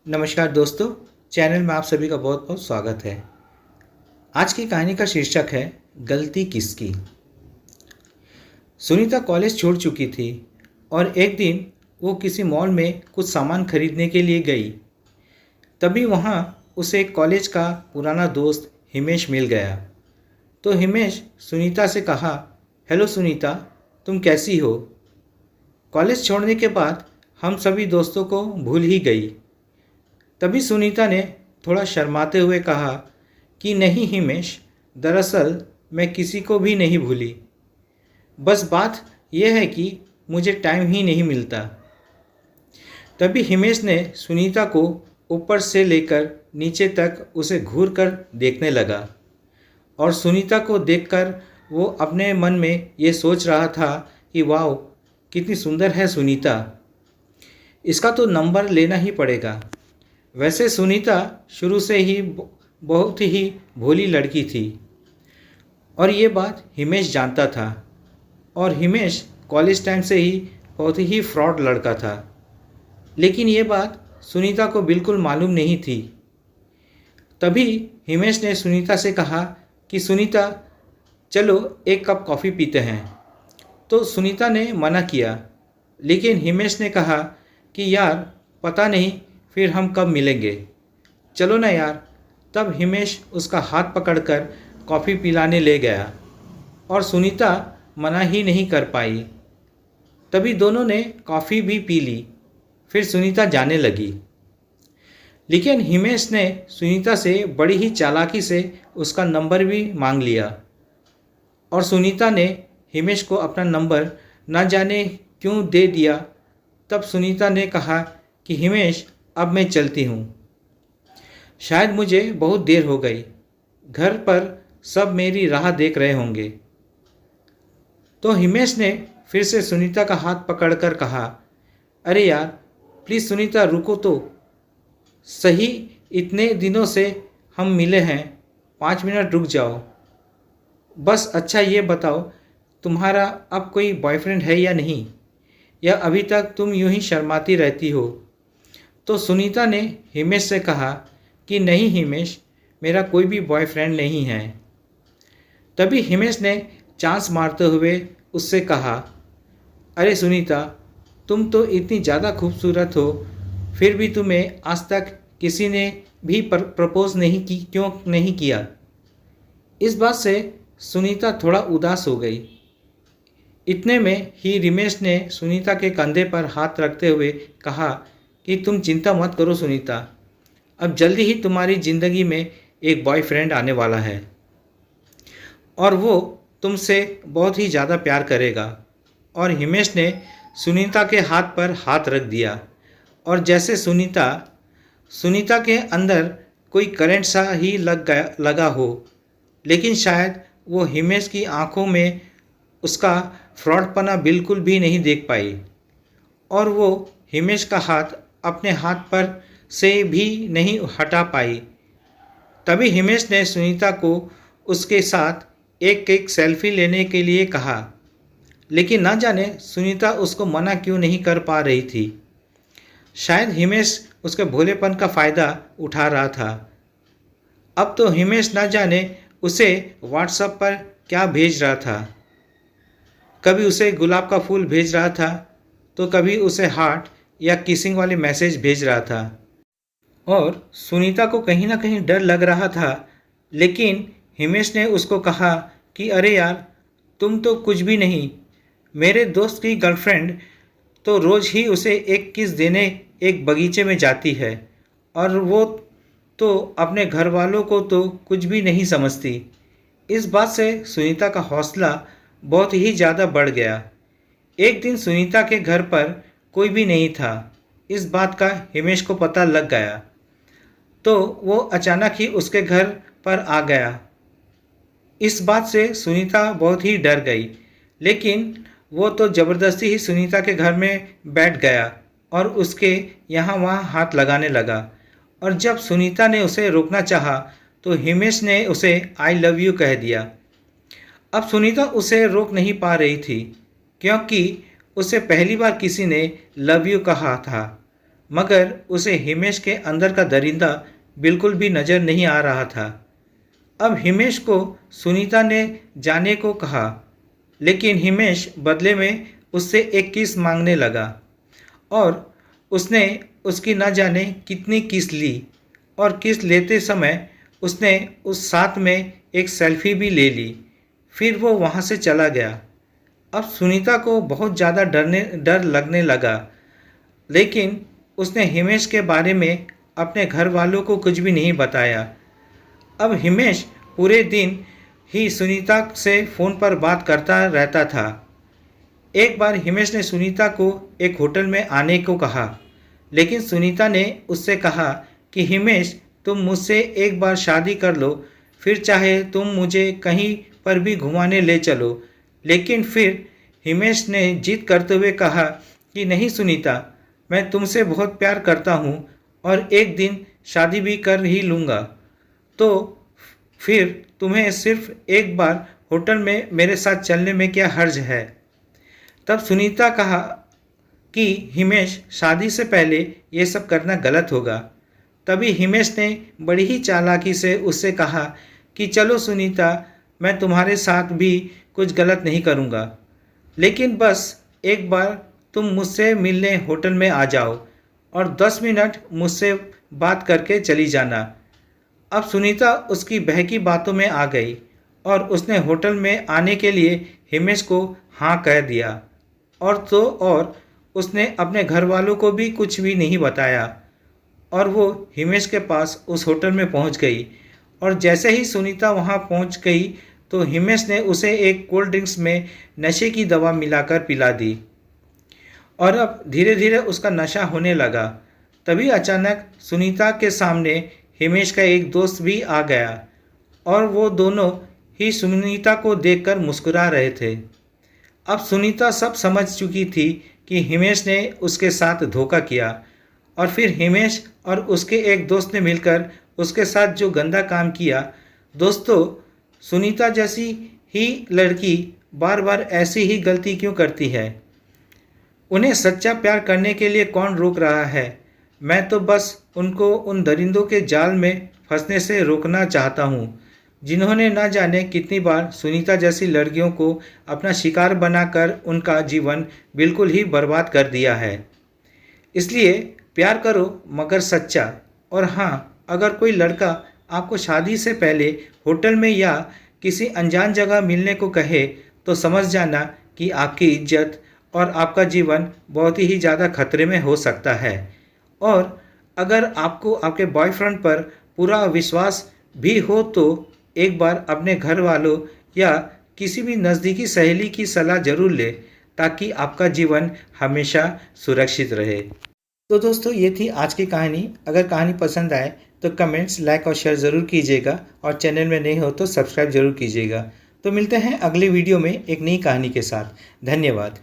नमस्कार दोस्तों, चैनल में आप सभी का बहुत बहुत स्वागत है। आज की कहानी का शीर्षक है गलती किसकी। सुनीता कॉलेज छोड़ चुकी थी और एक दिन वो किसी मॉल में कुछ सामान खरीदने के लिए गई। तभी वहाँ उसे कॉलेज का पुराना दोस्त हिमेश मिल गया। तो हिमेश सुनीता से कहा, हेलो सुनीता, तुम कैसी हो? कॉलेज छोड़ने के बाद हम सभी दोस्तों को भूल ही गई। तभी सुनीता ने थोड़ा शर्माते हुए कहा कि नहीं हिमेश, दरअसल मैं किसी को भी नहीं भूली। बस बात यह है कि मुझे टाइम ही नहीं मिलता। तभी हिमेश ने सुनीता को ऊपर से लेकर नीचे तक उसे घूर कर देखने लगा और सुनीता को देखकर वो अपने मन में ये सोच रहा था कि वाह, कितनी सुंदर है सुनीता, इसका तो नंबर लेना ही पड़ेगा। वैसे सुनीता शुरू से ही बहुत ही भोली लड़की थी और ये बात हिमेश जानता था। और हिमेश कॉलेज टाइम से ही बहुत ही फ्रॉड लड़का था, लेकिन ये बात सुनीता को बिल्कुल मालूम नहीं थी। तभी हिमेश ने सुनीता से कहा कि सुनीता, चलो एक कप कॉफ़ी पीते हैं। तो सुनीता ने मना किया, लेकिन हिमेश ने कहा कि यार पता नहीं फिर हम कब मिलेंगे, चलो ना यार। तब हिमेश उसका हाथ पकड़कर कॉफ़ी पिलाने ले गया और सुनीता मना ही नहीं कर पाई। तभी दोनों ने कॉफ़ी भी पी ली। फिर सुनीता जाने लगी, लेकिन हिमेश ने सुनीता से बड़ी ही चालाकी से उसका नंबर भी मांग लिया और सुनीता ने हिमेश को अपना नंबर न जाने क्यों दे दिया। तब सुनीता ने कहा कि हिमेश, अब मैं चलती हूँ, शायद मुझे बहुत देर हो गई, घर पर सब मेरी राह देख रहे होंगे। तो हिमेश ने फिर से सुनीता का हाथ पकड़कर कहा, अरे यार प्लीज़ सुनीता, रुको तो सही, इतने दिनों से हम मिले हैं, 5 मिनट रुक जाओ बस। अच्छा ये बताओ, तुम्हारा अब कोई बॉयफ्रेंड है या नहीं, या अभी तक तुम यूं ही शर्माती रहती हो? तो सुनीता ने हिमेश से कहा कि नहीं हिमेश, मेरा कोई भी बॉयफ्रेंड नहीं है। तभी हिमेश ने चांस मारते हुए उससे कहा, अरे सुनीता, तुम तो इतनी ज़्यादा खूबसूरत हो, फिर भी तुम्हें आज तक किसी ने भी प्रपोज नहीं की, क्यों नहीं किया? इस बात से सुनीता थोड़ा उदास हो गई। इतने में ही हिमेश ने सुनीता के कंधे पर हाथ रखते हुए कहा कि तुम चिंता मत करो सुनीता, अब जल्दी ही तुम्हारी ज़िंदगी में एक बॉयफ्रेंड आने वाला है और वो तुमसे बहुत ही ज़्यादा प्यार करेगा। और हिमेश ने सुनीता के हाथ पर हाथ रख दिया और जैसे सुनीता के अंदर कोई करंट सा ही लगा हो, लेकिन शायद वो हिमेश की आंखों में उसका फ्रॉडपना बिल्कुल भी नहीं देख पाई और वो हिमेश का हाथ अपने हाथ पर से भी नहीं हटा पाई। तभी हिमेश ने सुनीता को उसके साथ एक एक सेल्फी लेने के लिए कहा, लेकिन ना जाने सुनीता उसको मना क्यों नहीं कर पा रही थी। शायद हिमेश उसके भोलेपन का फ़ायदा उठा रहा था। अब तो हिमेश ना जाने उसे व्हाट्सएप पर क्या भेज रहा था, कभी उसे गुलाब का फूल भेज रहा था, तो कभी उसे हार्ट या किसिंग वाले मैसेज भेज रहा था। और सुनीता को कहीं ना कहीं डर लग रहा था, लेकिन हिमेश ने उसको कहा कि अरे यार, तुम तो कुछ भी नहीं, मेरे दोस्त की गर्लफ्रेंड तो रोज़ ही उसे एक किस देने एक बगीचे में जाती है और वो तो अपने घर वालों को तो कुछ भी नहीं समझती। इस बात से सुनीता का हौसला बहुत ही ज़्यादा बढ़ गया। एक दिन सुनीता के घर पर कोई भी नहीं था। इस बात का हिमेश को पता लग गया, तो वो अचानक ही उसके घर पर आ गया। इस बात से सुनीता बहुत ही डर गई, लेकिन वो तो ज़बरदस्ती ही सुनीता के घर में बैठ गया और उसके यहाँ वहाँ हाथ लगाने लगा। और जब सुनीता ने उसे रोकना चाहा तो हिमेश ने उसे आई लव यू कह दिया। अब सुनीता उसे रोक नहीं पा रही थी, क्योंकि उसे पहली बार किसी ने लव यू कहा था। मगर उसे हिमेश के अंदर का दरिंदा बिल्कुल भी नज़र नहीं आ रहा था। अब हिमेश को सुनीता ने जाने को कहा, लेकिन हिमेश बदले में उससे एक किस मांगने लगा और उसने उसकी न जाने कितनी किस ली और किस लेते समय उसने उस साथ में एक सेल्फी भी ले ली। फिर वो वहाँ से चला गया। अब सुनीता को बहुत ज़्यादा डर लगने लगा, लेकिन उसने हिमेश के बारे में अपने घर वालों को कुछ भी नहीं बताया। अब हिमेश पूरे दिन ही सुनीता से फ़ोन पर बात करता रहता था। एक बार हिमेश ने सुनीता को एक होटल में आने को कहा, लेकिन सुनीता ने उससे कहा कि हिमेश, तुम मुझसे एक बार शादी कर लो, फिर चाहे तुम मुझे कहीं पर भी घुमाने ले चलो। लेकिन फिर हिमेश ने जिद करते हुए कहा कि नहीं सुनीता, मैं तुमसे बहुत प्यार करता हूँ और एक दिन शादी भी कर ही लूँगा, तो फिर तुम्हें सिर्फ एक बार होटल में मेरे साथ चलने में क्या हर्ज है। तब सुनीता कहा कि हिमेश, शादी से पहले ये सब करना गलत होगा। तभी हिमेश ने बड़ी ही चालाकी से उससे कहा कि चलो सुनीता, मैं तुम्हारे साथ भी कुछ गलत नहीं करूँगा, लेकिन बस एक बार तुम मुझसे मिलने होटल में आ जाओ और 10 मिनट मुझसे बात करके चली जाना। अब सुनीता उसकी बहकी बातों में आ गई और उसने होटल में आने के लिए हिमेश को हाँ कह दिया। और उसने अपने घर वालों को भी कुछ भी नहीं बताया और वो हिमेश के पास उस होटल में पहुंच गई। और जैसे ही सुनीता वहां पहुंच गई तो हिमेश ने उसे एक कोल्ड ड्रिंक्स में नशे की दवा मिलाकर पिला दी और अब धीरे धीरे उसका नशा होने लगा। तभी अचानक सुनीता के सामने हिमेश का एक दोस्त भी आ गया और वो दोनों ही सुनीता को देखकर मुस्कुरा रहे थे। अब सुनीता सब समझ चुकी थी कि हिमेश ने उसके साथ धोखा किया और फिर हिमेश और उसके एक दोस्त ने मिलकर उसके साथ जो गंदा काम किया। दोस्तों, सुनीता जैसी ही लड़की बार बार ऐसी ही गलती क्यों करती है? उन्हें सच्चा प्यार करने के लिए कौन रोक रहा है? मैं तो बस उनको उन दरिंदों के जाल में फंसने से रोकना चाहता हूँ, जिन्होंने न जाने कितनी बार सुनीता जैसी लड़कियों को अपना शिकार बनाकर उनका जीवन बिल्कुल ही बर्बाद कर दिया है। इसलिए प्यार करो मगर सच्चा। और हाँ, अगर कोई लड़का आपको शादी से पहले होटल में या किसी अनजान जगह मिलने को कहे तो समझ जाना कि आपकी इज्जत और आपका जीवन बहुत ही ज़्यादा खतरे में हो सकता है। और अगर आपको आपके बॉयफ्रेंड पर पूरा विश्वास भी हो तो एक बार अपने घर वालों या किसी भी नज़दीकी सहेली की सलाह ज़रूर लें, ताकि आपका जीवन हमेशा सुरक्षित रहे। तो दोस्तों, ये थी आज की कहानी। अगर कहानी पसंद आए तो कमेंट्स, लाइक और शेयर ज़रूर कीजिएगा और चैनल में नए हो तो सब्सक्राइब ज़रूर कीजिएगा। तो मिलते हैं अगले वीडियो में एक नई कहानी के साथ। धन्यवाद।